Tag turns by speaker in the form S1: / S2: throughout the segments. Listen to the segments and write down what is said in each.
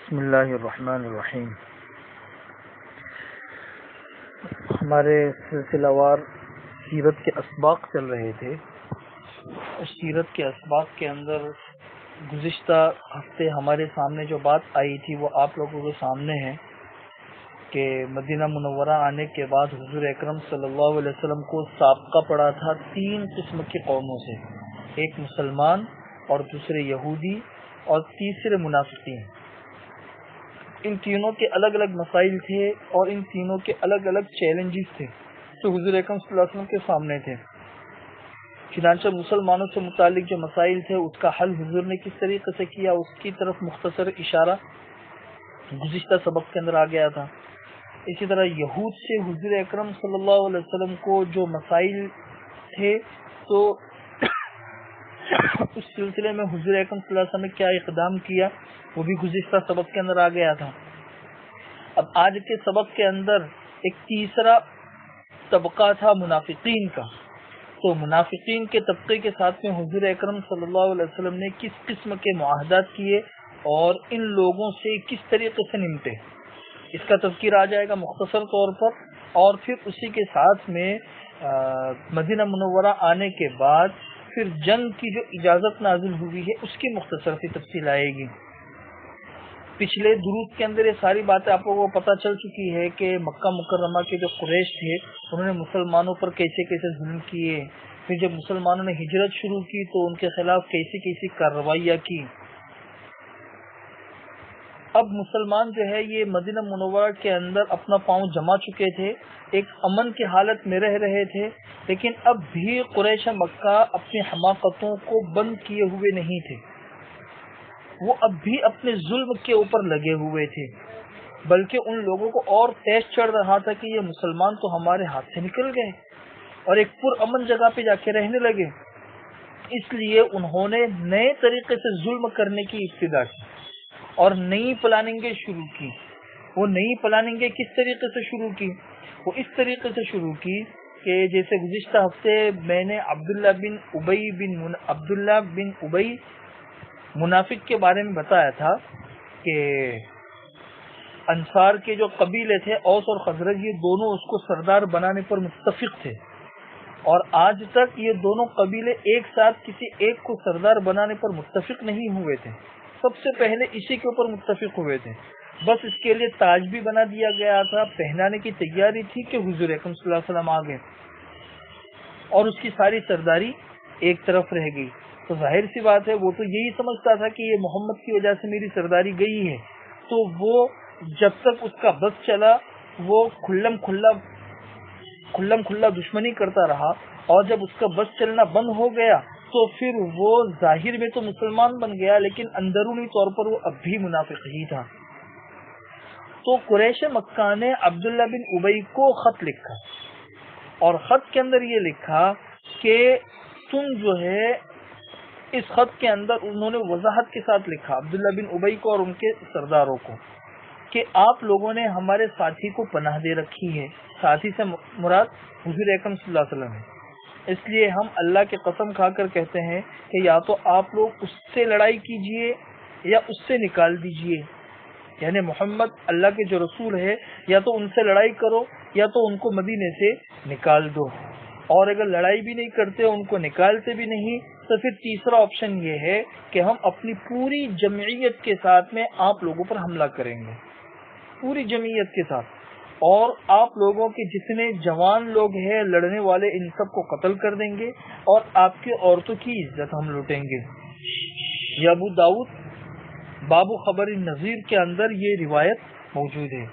S1: بسم اللہ الرحمن الرحیم۔ ہمارے سلسلہ وار سیرت کے اسباق چل رہے تھے۔ اس سیرت کے اسباق کے اندر گزشتہ ہفتے ہمارے سامنے جو بات آئی تھی وہ آپ لوگوں کے سامنے ہے کہ مدینہ منورہ آنے کے بعد حضور اکرم صلی اللہ علیہ وسلم کو سابقہ پڑا تھا 3 قسم کی قوموں سے، ایک مسلمان اور دوسرے یہودی اور تیسرے منافقین۔ ان تینوں کے الگ الگ مسائل تھے اور ان تینوں کے الگ الگ چیلنجز تھے جو حضور اکرم صلی اللہ علیہ وسلم کے سامنے تھے۔ چنانچہ مسلمانوں سے متعلق جو مسائل تھے اس کا حل حضور نے کس طریقے سے کیا اس کی طرف مختصر اشارہ گزشتہ سبق کے اندر آ گیا تھا۔ اسی طرح یہود سے حضور اکرم صلی اللہ علیہ وسلم کو جو مسائل تھے تو اس سلسلے میں حضور اکرم صلی اللہ علیہ وسلم نے کیا اقدام کیا وہ بھی گزشتہ سبق کے اندر آ گیا تھا۔ اب آج کے سبق کے اندر ایک تیسرا طبقہ تھا منافقین کا، تو منافقین کے طبقے کے ساتھ میں حضور اکرم صلی اللہ علیہ وسلم نے کس قسم کے معاہدات کیے اور ان لوگوں سے کس طریقے سے نمٹے، اس کا تذکرہ آ جائے گا مختصر طور پر، اور پھر اسی کے ساتھ میں مدینہ منورہ آنے کے بعد پھر جنگ کی جو اجازت نازل ہوئی ہے اس کی مختصر سی تفصیل آئے گی۔ پچھلے دروس کے اندر یہ ساری باتیں آپ لوگوں کو پتہ چل چکی ہے کہ مکہ مکرمہ کے جو قریش تھے انہوں نے مسلمانوں پر کیسے کیسے ظلم کیے، پھر جب مسلمانوں نے ہجرت شروع کی تو ان کے خلاف کیسی کیسی کارروائیاں کی۔ اب مسلمان جو ہے یہ مدینہ منورہ کے اندر اپنا پاؤں جما چکے تھے، ایک امن کی حالت میں رہ رہے تھے، لیکن اب بھی قریش مکہ اپنی حماقتوں کو بند کیے ہوئے نہیں تھے، وہ اب بھی اپنے ظلم کے اوپر لگے ہوئے تھے، بلکہ ان لوگوں کو اور تیز چڑھ رہا تھا کہ یہ مسلمان تو ہمارے ہاتھ سے نکل گئے اور ایک پرامن جگہ پہ جا کے رہنے لگے۔ اس لیے انہوں نے نئے طریقے سے ظلم کرنے کی ابتدا کی اور نئی پلاننگیں شروع کی۔ وہ نئی پلاننگیں کس طریقے سے شروع کی؟ وہ اس طریقے سے شروع کی کہ جیسے گزشتہ ہفتے میں نے عبداللہ بن ابی منافق کے بارے میں بتایا تھا کہ انصار کے جو قبیلے تھے اوس اور خزرج یہ دونوں اس کو سردار بنانے پر متفق تھے، اور آج تک یہ دونوں قبیلے ایک ساتھ کسی ایک کو سردار بنانے پر متفق نہیں ہوئے تھے، سب سے پہلے اسی کے اوپر متفق ہوئے تھے، بس اس کے لیے تاج بھی بنا دیا گیا تھا، پہنانے کی تیاری تھی کہ حضور اکرم صلی اللہ علیہ وسلم آ گئے اور اس کی ساری سرداری ایک طرف رہ گئی۔ تو ظاہر سی بات ہے وہ تو یہی سمجھتا تھا کہ یہ محمد کی وجہ سے میری سرداری گئی ہے، تو وہ جب تک اس کا بس چلا وہ کھلم کھلا دشمنی کرتا رہا، اور جب اس کا بس چلنا بند ہو گیا تو پھر وہ ظاہر میں تو مسلمان بن گیا لیکن اندرونی طور پر وہ اب بھی منافق ہی تھا۔ تو قریش مکہ نے عبداللہ بن ابی کو خط لکھا اور خط کے اندر یہ لکھا کہ تم جو ہے، اس خط کے اندر انہوں نے وضاحت کے ساتھ لکھا عبداللہ بن ابی کو اور ان کے سرداروں کو کہ آپ لوگوں نے ہمارے ساتھی کو پناہ دے رکھی ہے، ساتھی سے مراد حضور اکرم صلی اللہ علیہ وسلم ہے، اس لیے ہم اللہ کی قسم کھا کر کہتے ہیں کہ یا تو آپ لوگ اس سے لڑائی کیجئے یا اس سے نکال دیجئے، یعنی محمد اللہ کے جو رسول ہے یا تو ان سے لڑائی کرو یا تو ان کو مدینے سے نکال دو، اور اگر لڑائی بھی نہیں کرتے ان کو نکالتے بھی نہیں تو پھر تیسرا آپشن یہ ہے کہ ہم اپنی پوری جمعیت کے ساتھ میں آپ لوگوں پر حملہ کریں گے، پوری جمعیت کے ساتھ، اور آپ لوگوں کے جتنے جوان لوگ ہیں لڑنے والے ان سب کو قتل کر دیں گے اور آپ کی عورتوں کی عزت ہم لوٹیں گے۔ یہ ابو داؤد باب خبر النذیر کے اندر یہ روایت موجود ہے۔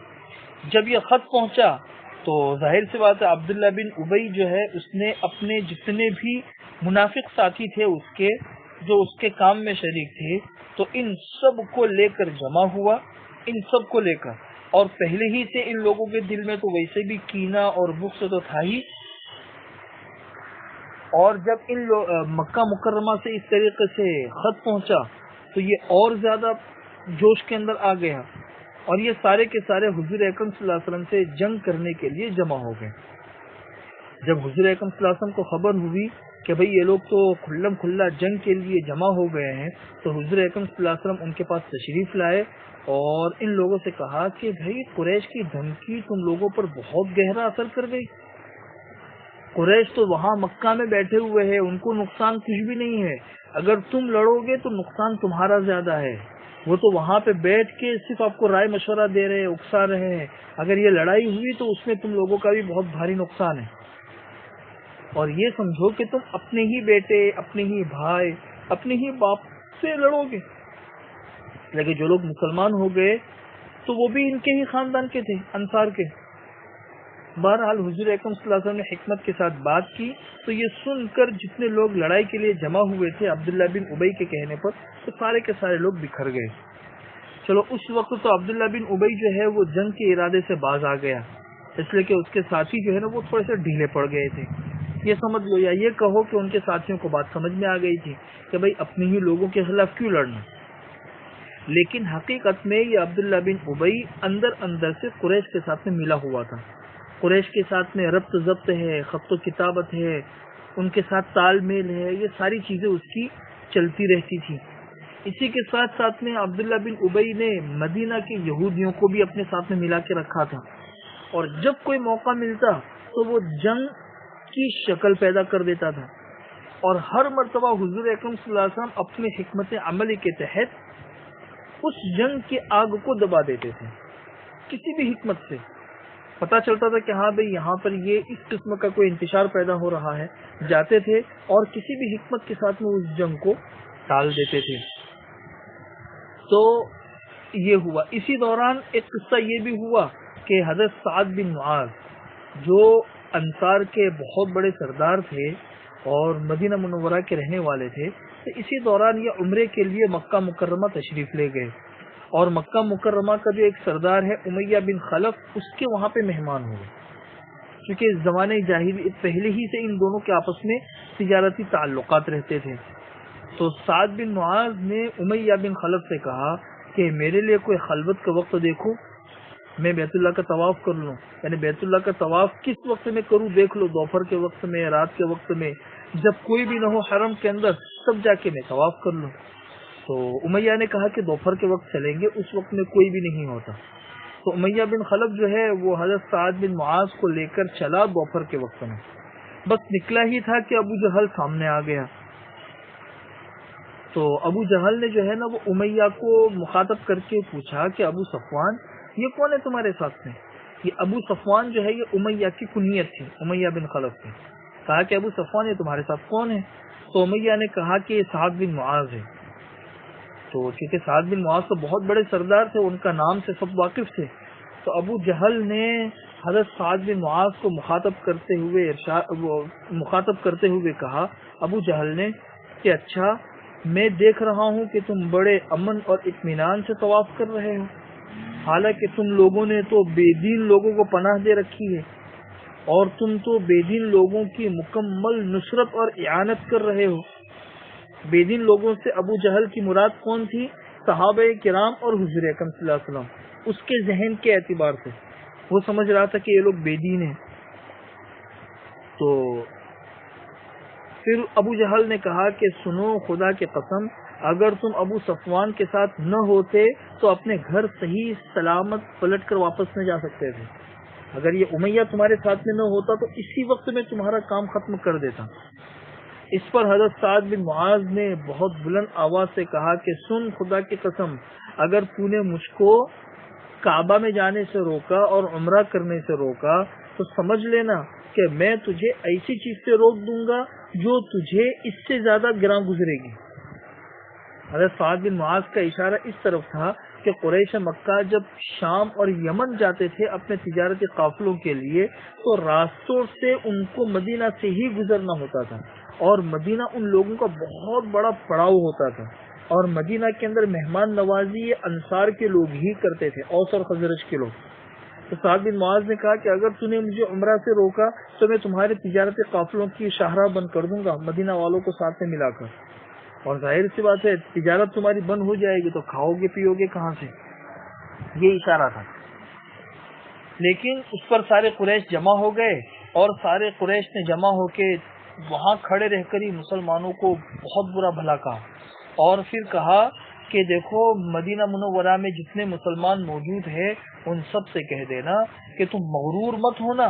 S1: جب یہ خط پہنچا تو ظاہر سی بات ہے عبداللہ بن ابی جو ہے اس نے اپنے جتنے بھی منافق ساتھی تھے اس کے جو اس کے کام میں شریک تھے تو ان سب کو لے کر جمع ہوا، ان سب کو لے کر، اور پہلے ہی سے ان لوگوں کے دل میں تو ویسے بھی کینہ اور بغض تو تھا ہی، اور جب ان مکہ مکرمہ سے اس طریقے سے خط پہنچا تو یہ اور زیادہ جوش کے اندر آ گیا اور یہ سارے کے سارے حضور اکرم صلی اللہ علیہ وسلم سے جنگ کرنے کے لیے جمع ہو گئے۔ جب حضور اکرم صلی اللہ علیہ وسلم کو خبر ہوئی کہ بھئی یہ لوگ تو کھلم کھلا جنگ کے لیے جمع ہو گئے ہیں، تو حضور اکرم صلی اللہ علیہ وسلم ان کے پاس تشریف لائے اور ان لوگوں سے کہا کہ بھئی قریش کی دھمکی تم لوگوں پر بہت گہرا اثر کر گئی. قریش تو وہاں مکہ میں بیٹھے ہوئے ہیں، ان کو نقصان کچھ بھی نہیں ہے، اگر تم لڑو گے تو نقصان تمہارا زیادہ ہے. وہ تو وہاں پہ بیٹھ کے صرف آپ کو رائے مشورہ دے رہے ہیں، اکسا رہے ہیں. اگر یہ لڑائی ہوئی تو اس میں تم لوگوں کا بھی بہت بھاری نقصان ہے. اور یہ سمجھو کہ تم اپنے ہی بیٹے، اپنے ہی بھائی، اپنے ہی باپ سے لڑو گے. لیکن جو لوگ مسلمان ہو گئے تو وہ بھی ان کے ہی خاندان کے تھے، انصار کے. بہرحال حضور اکرم صلی اللہ علیہ وسلم نے حکمت کے ساتھ بات کی تو یہ سن کر جتنے لوگ لڑائی کے لیے جمع ہوئے تھے عبداللہ بن ابی کے کہنے پر، تو سارے کے سارے لوگ بکھر گئے. چلو اس وقت تو عبداللہ بن ابی جو ہے وہ جنگ کے ارادے سے باز آ گیا، اس لیے کہ اس کے ساتھی جو ہے نا وہ تھوڑے سے ڈھیلے پڑ گئے تھے. یہ سمجھ لو یا یہ کہو کہ ان کے ساتھیوں کو بات سمجھ میں آ گئی تھی کہ بھئی اپنے ہی لوگوں کے خلاف کیوں لڑنا. لیکن حقیقت میں یہ عبداللہ بن ابی اندر اندر سے قریش کے ساتھ میں ملا ہوا تھا. قریش کے ساتھ میں ربط ضبط ہے، خط و کتابت ہے، ان کے ساتھ تال میل ہے، یہ ساری چیزیں اس کی چلتی رہتی تھی. اسی کے ساتھ ساتھ میں عبداللہ بن ابی نے مدینہ کے یہودیوں کو بھی اپنے ساتھ میں ملا کے رکھا تھا، اور جب کوئی موقع ملتا تو وہ جنگ کی شکل پیدا کر دیتا تھا. اور ہر مرتبہ حضور اکرم صلی اللہ علیہ وسلم اپنے حکمت عملی کے تحت اس جنگ کی آگ کو دبا دیتے تھے. کسی بھی حکمت سے پتا چلتا تھا کہ ہاں بھئی یہاں پر یہ اس قسم کا کوئی انتشار پیدا ہو رہا ہے، جاتے تھے اور کسی بھی حکمت کے ساتھ میں اس جنگ کو ٹال دیتے تھے. تو یہ ہوا. اسی دوران ایک قصہ یہ بھی ہوا کہ حضرت سعد بن معاذ جو انصار کے بہت بڑے سردار تھے اور مدینہ منورہ کے رہنے والے تھے، تو اسی دوران یہ عمرے کے لیے مکہ مکرمہ تشریف لے گئے، اور مکہ مکرمہ کا جو ایک سردار ہے امیہ بن خلف، اس کے وہاں پہ مہمان ہوئے. کیونکہ زمانے جاہلی پہلے ہی سے ان دونوں کے آپس میں تجارتی تعلقات رہتے تھے. تو سعد بن معاذ نے امیہ بن خلف سے کہا کہ میرے لیے کوئی خلوت کا وقت دیکھو، میں بیت اللہ کا طواف کر لوں. یعنی بیت اللہ کا طواف کس وقت میں کروں دیکھ لو، دوپہر کے وقت میں، رات کے وقت میں، جب کوئی بھی نہ ہو حرم کے اندر، تب جا کے میں طواف کر لوں. تو امیہ نے کہا کہ دوپہر کے وقت چلیں گے، اس وقت میں کوئی بھی نہیں ہوتا. تو امیہ بن خلف جو ہے وہ حضرت سعد بن معاذ کو لے کر چلا دوپہر کے وقت میں. بس نکلا ہی تھا کہ ابو جہل سامنے آ گیا. تو ابو جہل نے جو ہے نا وہ امیہ کو مخاطب کر کے پوچھا کہ ابو صفوان یہ کون ہے تمہارے ساتھ میں؟ یہ ابو صفوان جو ہے یہ امیہ کی کنیت تھی، امیہ بن خلف کی. کہا کہ ابو صفوان یہ تمہارے ساتھ کون ہے؟ تو امیہ نے کہا کہ یہ سعد بن معاذ ہے. تو چونکہ سعد بن معاذ تو بہت بڑے سردار تھے، ان کا نام سے سب واقف تھے، تو ابو جہل نے حضرت سعد بن معاذ کو مخاطب کرتے ہوئے کہا، ابو جہل نے، کہ اچھا میں دیکھ رہا ہوں کہ تم بڑے امن اور اطمینان سے طواف کر رہے ہو، حالانکہ تم لوگوں نے تو بے دین لوگوں کو پناہ دے رکھی ہے، اور تم تو بے دین لوگوں کی مکمل نصرت اور اعانت کر رہے ہو. بے دین لوگوں سے ابو جہل کی مراد کون تھی؟ صحابہ کرام اور حضور اکرم صلی اللہ علیہ وسلم. اس کے ذہن کے اعتبار سے وہ سمجھ رہا تھا کہ یہ لوگ بے دین ہیں. تو پھر ابو جہل نے کہا کہ سنو، خدا کی قسم اگر تم ابو صفوان کے ساتھ نہ ہوتے تو اپنے گھر صحیح سلامت پلٹ کر واپس نہ جا سکتے تھے. اگر یہ امیہ تمہارے ساتھ میں نہ ہوتا تو اسی وقت میں تمہارا کام ختم کر دیتا. اس پر حضرت سعد بن معاذ نے بہت بلند آواز سے کہا کہ سن، خدا کی قسم اگر تو نے مجھ کو کعبہ میں جانے سے روکا اور عمرہ کرنے سے روکا تو سمجھ لینا کہ میں تجھے ایسی چیز سے روک دوں گا جو تجھے اس سے زیادہ گراں گزرے گی. حضرت سعد بن معاذ کا اشارہ اس طرف تھا کہ قریش مکہ جب شام اور یمن جاتے تھے اپنے تجارتی قافلوں کے لیے تو راستوں سے ان کو مدینہ سے ہی گزرنا ہوتا تھا، اور مدینہ ان لوگوں کا بہت بڑا پڑاؤ ہوتا تھا، اور مدینہ کے اندر مہمان نوازی یہ انصار کے لوگ ہی کرتے تھے، اوس اور خزرج کے لوگ. تو سعد بن معاذ نے کہا کہ اگر تم نے مجھے عمرہ سے روکا تو میں تمہارے تجارتی قافلوں کی شاہراہ بند کر دوں گا مدینہ والوں کو ساتھ میں ملا کر، اور ظاہر سی بات ہے تجارت تمہاری بند ہو جائے گی تو کھاؤ گے پیو گے کہاں سے. یہ اشارہ تھا. لیکن اس پر سارے قریش جمع ہو گئے، اور سارے قریش نے جمع ہو کے وہاں کھڑے رہ کر ہی مسلمانوں کو بہت برا بھلا کہا، اور پھر کہا کہ دیکھو مدینہ منورہ میں جتنے مسلمان موجود ہیں ان سب سے کہہ دینا کہ تم مغرور مت ہونا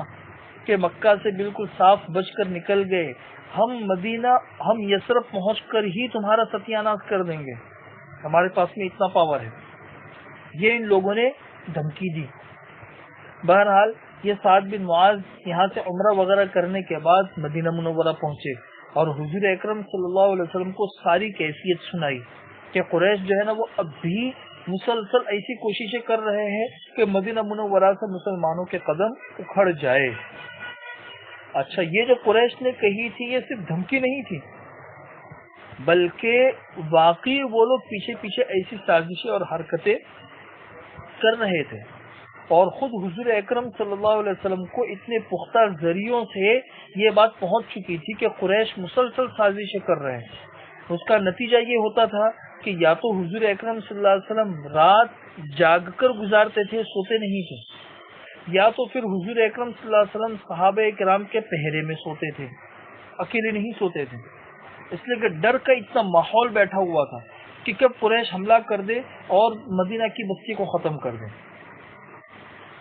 S1: کہ مکہ سے بالکل صاف بچ کر نکل گئے، ہم یثرب پہنچ کر ہی تمہارا ستیہ ناش کر دیں گے، ہمارے پاس میں اتنا پاور ہے۔ یہ ان لوگوں نے دھمکی دی۔ بہرحال یہ سعد بن معاذ یہاں سے عمرہ وغیرہ کرنے کے بعد مدینہ منورہ پہنچے اور حضور اکرم صلی اللہ علیہ وسلم کو ساری کیفیت سنائی کہ قریش جو ہے نا وہ اب بھی مسلسل ایسی کوششیں کر رہے ہیں کہ مدینہ منورہ سے مسلمانوں کے قدم اکھڑ جائے۔ اچھا، یہ جو قریش نے کہی تھی یہ صرف دھمکی نہیں تھی، بلکہ واقعی وہ لوگ پیچھے پیچھے ایسی سازشیں اور حرکتیں کر رہے تھے، اور خود حضور اکرم صلی اللہ علیہ وسلم کو اتنے پختہ ذریعوں سے یہ بات پہنچ چکی تھی کہ قریش مسلسل سازشیں کر رہے ہیں۔ اس کا نتیجہ یہ ہوتا تھا کہ یا تو حضور اکرم صلی اللہ علیہ وسلم رات جاگ کر گزارتے تھے، سوتے نہیں تھے، یا تو پھر حضور اکرم صلی اللہ علیہ وسلم صحابہ کرام کے پہرے میں سوتے تھے، اکیلے نہیں سوتے تھے، اس لیے کہ ڈر کا اتنا ماحول بیٹھا ہوا تھا کہ کب قریش حملہ کر دے اور مدینہ کی بستی کو ختم کر دے۔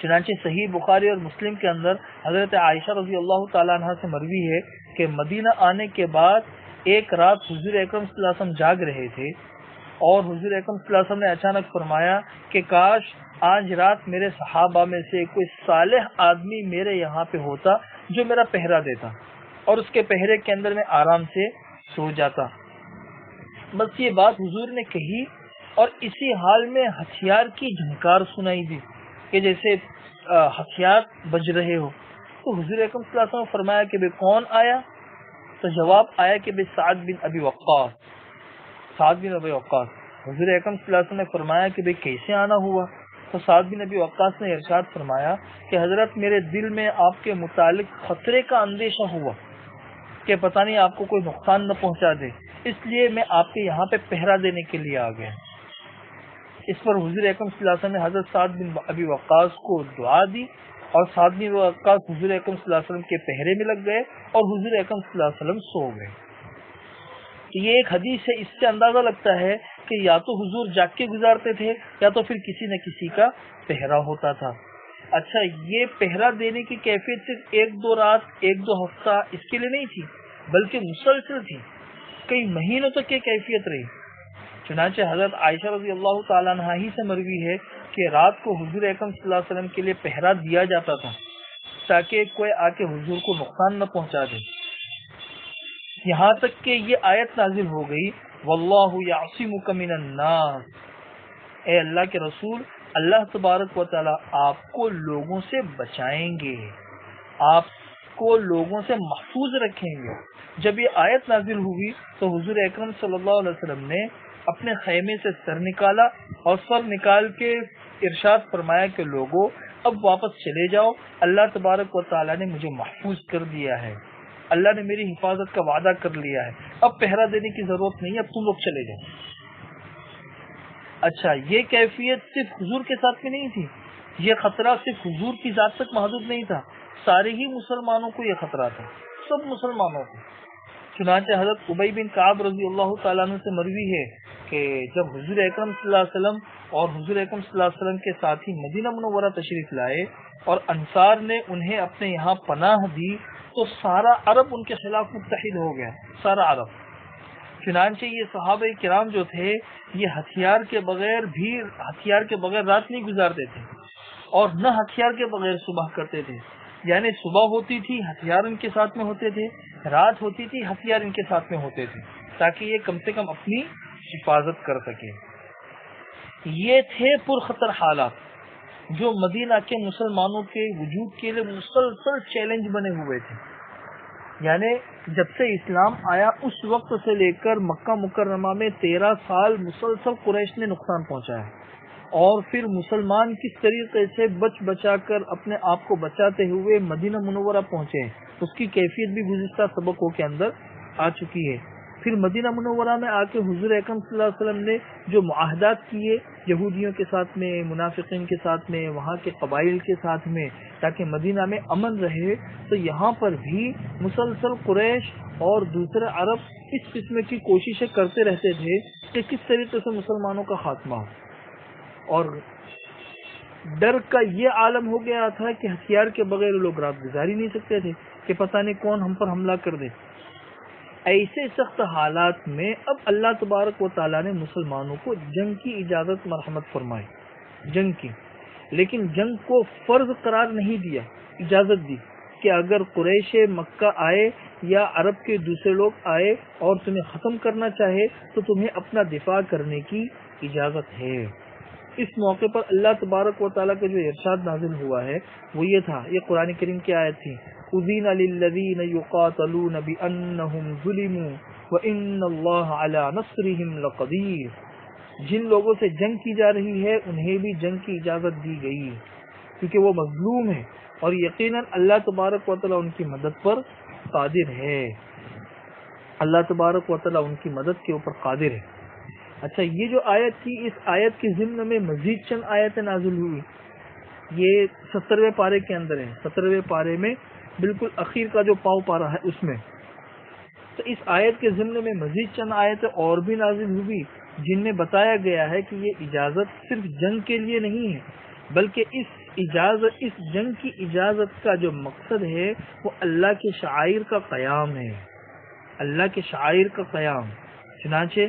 S1: چنانچہ صحیح بخاری اور مسلم کے اندر حضرت عائشہ رضی اللہ تعالیٰ عنہ سے مروی ہے کہ مدینہ آنے کے بعد ایک رات حضور اکرم صلی اللہ علیہ وسلم جاگ رہے تھے اور حضور اکرم صلی اللہ علیہ وسلم نے اچانک فرمایا کہ کاش آج رات میرے صحابہ میں سے کوئی صالح آدمی میرے یہاں پہ ہوتا جو میرا پہرا دیتا اور اس کے پہرے کے اندر میں آرام سے سو جاتا۔ بس یہ بات حضور نے کہی اور اسی حال میں ہتھیار کی جھنکار سنائی دی کہ جیسے ہتھیار بج رہے ہو، تو حضور اکرم صلی اللہ علیہ وسلم نے فرمایا کہ بے کون آیا؟ تو جواب آیا کہ بے سعد بن ابی وقاص، سعد بن ابی وقاص۔ حضور اکرم صلی اللہ علیہ وسلم نے فرمایا کہ بے کیسے آنا ہوا؟ تو سعد بن ابی وقاص نے ارشاد فرمایا کہ حضرت میرے دل میں آپ کے متعلق خطرے کا اندیشہ ہوا کہ پتہ نہیں آپ کو کوئی نقصان نہ پہنچا دے، اس لیے میں آپ کے یہاں پہ پہرا دینے کے لیے آ گیا۔ اس پر حضور اکرم صلی اللہ علیہ وسلم نے حضرت سعد بن ابی وقاص کو دعا دی اور سعد بن ابی وقاص حضور اکرم صلی اللہ علیہ وسلم کے پہرے میں لگ گئے اور حضور اکرم صلی اللہ علیہ وسلم سو گئے۔ تو یہ ایک حدیث ہے، اس سے اندازہ لگتا ہے کہ یا تو حضور جاگ کے گزارتے تھے یا تو پھر کسی نہ کسی کا پہرا ہوتا تھا۔ اچھا، یہ پہرا دینے کی کیفیت صرف ایک دو رات، ایک دو ہفتہ اس کے لیے نہیں تھی، بلکہ مسلسل تھی، کئی مہینوں تک یہ کیفیت رہی۔ چنانچہ حضرت عائشہ رضی اللہ تعالیٰ عنہ ہی سے مروی ہے کہ رات کو حضور اکرم صلی اللہ علیہ وسلم کے لیے پہرا دیا جاتا تھا تاکہ کوئی آ کے حضور کو نقصان نہ پہنچا دے، یہاں تک کہ یہ آیت نازل ہو گئی واللہ یعصمک من الناس، اے اللہ کے رسول، اللہ تبارک و تعالیٰ آپ کو لوگوں سے بچائیں گے، آپ کو لوگوں سے محفوظ رکھیں گے۔ جب یہ آیت نازل ہوئی تو حضور اکرم صلی اللہ علیہ وسلم نے اپنے خیمے سے سر نکالا اور سر نکال کے ارشاد فرمایا کہ لوگوں اب واپس چلے جاؤ، اللہ تبارک و تعالیٰ نے مجھے محفوظ کر دیا ہے، اللہ نے میری حفاظت کا وعدہ کر لیا ہے، اب پہرا دینے کی ضرورت نہیں، اب تم لوگ چلے جاؤ۔ اچھا، یہ کیفیت صرف حضور کے ساتھ میں نہیں تھی، یہ خطرہ صرف حضور کی ذات تک محدود نہیں تھا، سارے ہی مسلمانوں کو یہ خطرہ تھا، سب مسلمانوں کو۔ چنانچہ حضرت ابی بن کعب رضی اللہ تعالیٰ عنہ سے مروی ہے کہ جب حضور اکرم صلی اللہ علیہ وسلم اور حضور اکرم صلی اللہ علیہ وسلم کے ساتھی مدینہ منورہ تشریف لائے اور انصار نے انہیں اپنے یہاں پناہ دی تو سارا عرب ان کے خلاف متحد ہو گیا، سارا عرب۔ چنانچہ یہ صحابہ کرام جو تھے یہ ہتھیار کے بغیر رات نہیں گزارتے تھے اور نہ ہتھیار کے بغیر صبح کرتے تھے، یعنی صبح ہوتی تھی ہتھیار ان کے ساتھ میں ہوتے تھے، رات ہوتی تھی ہتھیار ان کے ساتھ میں ہوتے تھے، تاکہ یہ کم سے کم اپنی حفاظت کر سکے۔ یہ تھے پرخطر حالات جو مدینہ کے مسلمانوں کے وجود کے لیے مسلسل چیلنج بنے ہوئے تھے، یعنی جب سے اسلام آیا اس وقت سے لے کر مکہ مکرمہ میں 13 سال مسلسل قریش نے نقصان پہنچایا، اور پھر مسلمان کس طریقے سے بچا کر اپنے آپ کو بچاتے ہوئے مدینہ منورہ پہنچے، اس کی کیفیت بھی گزشتہ سبقوں کے اندر آ چکی ہے۔ پھر مدینہ منورہ میں آ کے حضور اکرم صلی اللہ علیہ وسلم نے جو معاہدات کیے یہودیوں کے ساتھ میں، منافقین کے ساتھ میں، وہاں کے قبائل کے ساتھ میں، تاکہ مدینہ میں امن رہے، تو یہاں پر بھی مسلسل قریش اور دوسرے عرب اس قسم کی کوششیں کرتے رہتے تھے کہ کس طریقے سے مسلمانوں کا خاتمہ ہو، اور ڈر کا یہ عالم ہو گیا تھا کہ ہتھیار کے بغیر لوگ رات گزار ہی نہیں سکتے تھے کہ پتہ نہیں کون ہم پر حملہ کر دے۔ ایسے سخت حالات میں اب اللہ تبارک و تعالیٰ نے مسلمانوں کو جنگ کی اجازت مرحمت فرمائی، جنگ کی، لیکن جنگ کو فرض قرار نہیں دیا، اجازت دی کہ اگر قریش مکہ آئے یا عرب کے دوسرے لوگ آئے اور تمہیں ختم کرنا چاہے تو تمہیں اپنا دفاع کرنے کی اجازت ہے۔ اس موقع پر اللہ تبارک و تعالیٰ کا جو ارشاد نازل ہوا ہے وہ یہ تھا، یہ قرآن کریم کی آیت تھی، اذین للذین یقاتلون بانہم ظلموا وان اللہ علی نصرہم لقدیر، جن لوگوں سے جنگ کی جا رہی ہے انہیں بھی جنگ کی اجازت دی گئی کیونکہ وہ مظلوم ہے، اور یقیناً اللہ تبارک و تعالیٰ ان کی مدد پر قادر ہے، اللہ تبارک و تعالیٰ ان کی مدد کے اوپر قادر ہے۔ اچھا، یہ جو آیت تھی، اس آیت کے ضمن میں مزید چند آیتیں نازل ہوئی، یہ 17ویں پارے کے اندر ہے، 17ویں پارے میں بالکل اخیر کا جو پاؤ پارا ہے اس میں، تو اس آیت کے ضمن میں مزید چند آیتیں اور بھی نازل ہوئی جن میں بتایا گیا ہے کہ یہ اجازت صرف جنگ کے لیے نہیں ہے، بلکہ اس جنگ کی اجازت کا جو مقصد ہے وہ اللہ کے شعائر کا قیام ہے، اللہ کے شعائر کا قیام۔ چنانچہ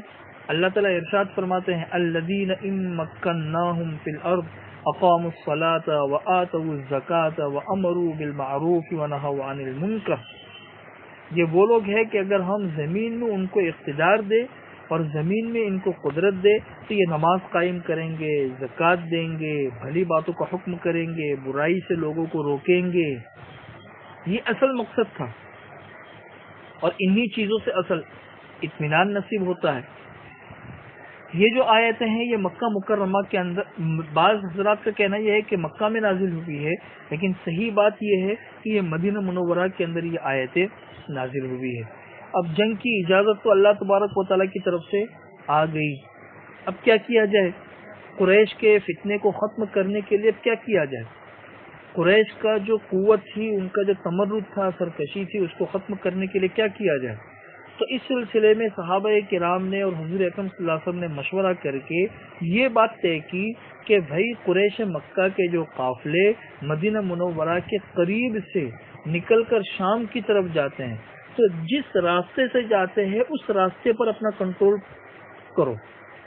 S1: اللہ تعالیٰ ارشاد فرماتے ہیں الذین ان مکناہم فی الارض اقاموا الصلاۃ وآتوا الزکاۃ وامروا بالمعروف ونہوا عن المنکر، یہ وہ لوگ ہیں کہ اگر ہم زمین میں ان کو اقتدار دے اور زمین میں ان کو قدرت دے تو یہ نماز قائم کریں گے، زکوٰۃ دیں گے، بھلی باتوں کا حکم کریں گے، برائی سے لوگوں کو روکیں گے۔ یہ اصل مقصد تھا، اور انہی چیزوں سے اصل اطمینان نصیب ہوتا ہے۔ یہ جو آیتیں ہیں یہ مکہ مکرمہ کے اندر، بعض حضرات کا کہنا یہ ہے کہ مکہ میں نازل ہوئی ہے، لیکن صحیح بات یہ ہے کہ یہ مدینہ منورہ کے اندر یہ آیتیں نازل ہوئی ہے۔ اب جنگ کی اجازت تو اللہ تبارک و تعالیٰ کی طرف سے آ گئی، اب کیا کیا جائے؟ قریش کے فتنے کو ختم کرنے کے لیے کیا کیا جائے؟ قریش کا جو قوت تھی، ان کا جو تمرد تھا، سرکشی تھی، اس کو ختم کرنے کے لیے کیا کیا جائے؟ تو اس سلسلے میں صحابہ کرام نے اور حضور اکرم صلی اللہ علیہ وسلم نے مشورہ کر کے یہ بات طے کی کہ بھائی قریش مکہ کے جو قافلے مدینہ منورہ کے قریب سے نکل کر شام کی طرف جاتے ہیں، تو جس راستے سے جاتے ہیں اس راستے پر اپنا کنٹرول کرو،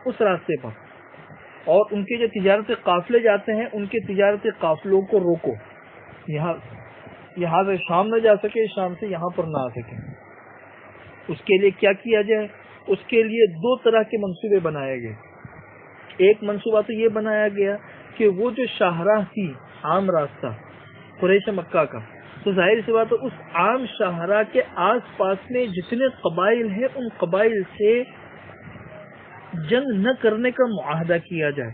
S1: اس راستے پر، اور ان کے جو تجارتی قافلے جاتے ہیں ان کے تجارتی قافلوں کو روکو، یہاں سے شام نہ جا سکے، شام سے یہاں پر نہ آ سکے۔ اس کے لیے کیا کیا جائے؟ اس کے لیے دو طرح کے منصوبے بنائے گئے۔ ایک منصوبہ تو یہ بنایا گیا کہ وہ جو شاہراہ تھی، عام راستہ قریش مکہ کا، تو ظاہر سی بات ہے اس عام شاہراہ کے آس پاس میں جتنے قبائل ہیں ان قبائل سے جنگ نہ کرنے کا معاہدہ کیا جائے،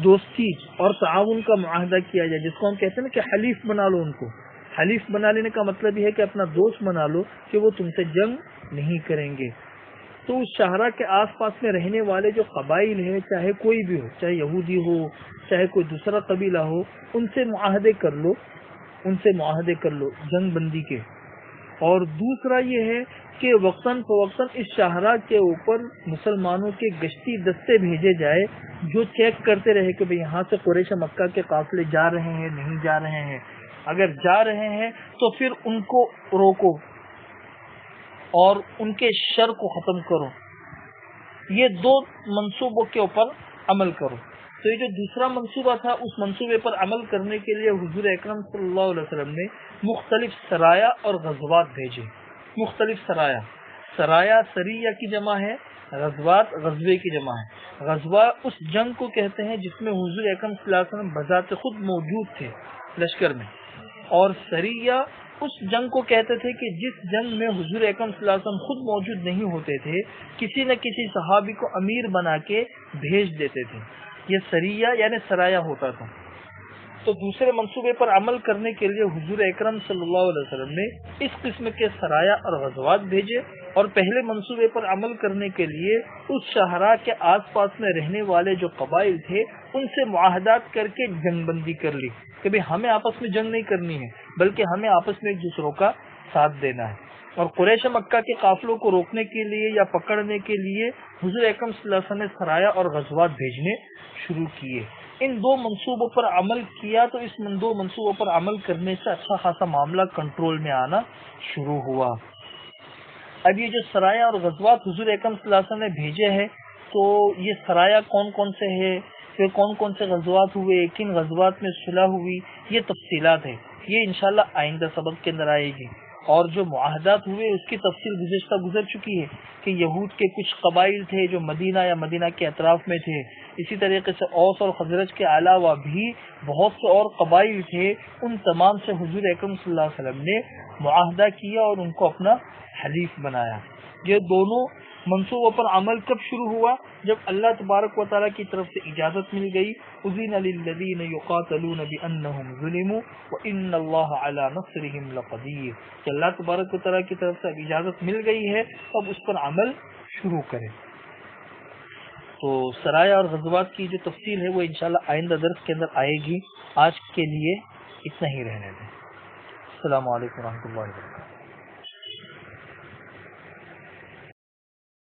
S1: دوستی اور تعاون کا معاہدہ کیا جائے، جس کو ہم کہتے ہیں نا کہ حلیف بنا لو ان کو۔ حلیف بنا لینے کا مطلب یہ ہے کہ اپنا دوست بنا لو کہ وہ تم سے جنگ نہیں کریں گے۔ تو اس شاہراہ کے آس پاس میں رہنے والے جو قبائل ہیں، چاہے کوئی بھی ہو، چاہے یہودی ہو، چاہے کوئی دوسرا قبیلہ ہو، ان سے معاہدے کر لو، ان سے معاہدے کر لو جنگ بندی کے۔ اور دوسرا یہ ہے کہ وقتاً فوقتاً اس شاہراہ کے اوپر مسلمانوں کے گشتی دستے بھیجے جائے جو چیک کرتے رہے کہ بھئی یہاں سے قریش مکہ کے قافلے جا رہے ہیں نہیں جا رہے ہیں، اگر جا رہے ہیں تو پھر ان کو روکو اور ان کے شر کو ختم کرو، یہ دو منصوبوں کے اوپر عمل کرو۔ تو یہ جو دوسرا منصوبہ تھا اس منصوبے پر عمل کرنے کے لیے حضور اکرم صلی اللہ علیہ وسلم نے مختلف سرایا اور غزوات بھیجے۔ مختلف سرایا سریہ کی جمع ہے، غزوات غزوے کی جمع ہے۔ غزوہ اس جنگ کو کہتے ہیں جس میں حضور اکرم صلی اللہ علیہ وسلم بذات خود موجود تھے لشکر میں، اور سریہ اس جنگ کو کہتے تھے کہ جس جنگ میں حضور اکرم صلی اللہ علیہ وسلم خود موجود نہیں ہوتے تھے، کسی نہ کسی صحابی کو امیر بنا کے بھیج دیتے تھے، یہ سریہ یعنی سرایا ہوتا تھا۔ تو دوسرے منصوبے پر عمل کرنے کے لیے حضور اکرم صلی اللہ علیہ وسلم نے اس قسم کے سرایا اور غزوات بھیجے، اور پہلے منصوبے پر عمل کرنے کے لیے اس شاہراہ کے آس پاس میں رہنے والے جو قبائل تھے ان سے معاہدات کر کے جنگ بندی کر لی کہ بھئی ہمیں آپس میں جنگ نہیں کرنی ہے بلکہ ہمیں آپس میں ایک دوسروں کا ساتھ دینا ہے. اور قریش مکہ کے قافلوں کو روکنے کے لیے یا پکڑنے کے لیے حضور اکرم صلی اللہ علیہ وسلم نے سرایا اور غزوات بھیجنے شروع کیے. ان دو منصوبوں پر عمل کیا تو اس دو منصوبوں پر عمل کرنے سے اچھا خاصا معاملہ کنٹرول میں آنا شروع ہوا. اب یہ جو سرایا اور غزوات حضور اکرم صلی اللہ علیہ وسلم نے بھیجے ہیں تو یہ سرایا کون کون سے ہیں، پھر کون کون سے غزوات ہوئے، کن غزوات میں صلح ہوئی، یہ تفصیلات ہیں. یہ انشاءاللہ آئندہ سبق کے اندر آئے گی. اور جو معاہدات ہوئے اس کی تفصیل گزر چکی ہے کہ یہود کے کچھ قبائل تھے جو مدینہ یا مدینہ کے اطراف میں تھے. اسی طریقے سے اوس اور خزرج کے علاوہ بھی بہت سے اور قبائل تھے. ان تمام سے حضور اکرم صلی اللہ علیہ وسلم نے معاہدہ کیا اور ان کو اپنا حلیف بنایا. یہ دونوں منصوبوں پر عمل کب شروع ہوا؟ جب اللہ تبارک و تعالیٰ کی طرف سے اجازت مل گئی. اذن للذین یقاتلون بانہم ظلموا وان اللہ علی نصرہم لقدیر. کہ اللہ تبارک و تعالیٰ کی طرف سے اب اجازت مل گئی ہے اب اس پر عمل شروع کریں. تو سرایا اور غزوات کی جو تفصیل ہے وہ انشاءاللہ آئندہ درس کے اندر آئے گی. آج کے لیے اتنا ہی رہنے دیں. السلام علیکم ورحمۃ اللہ وبرکاتہ.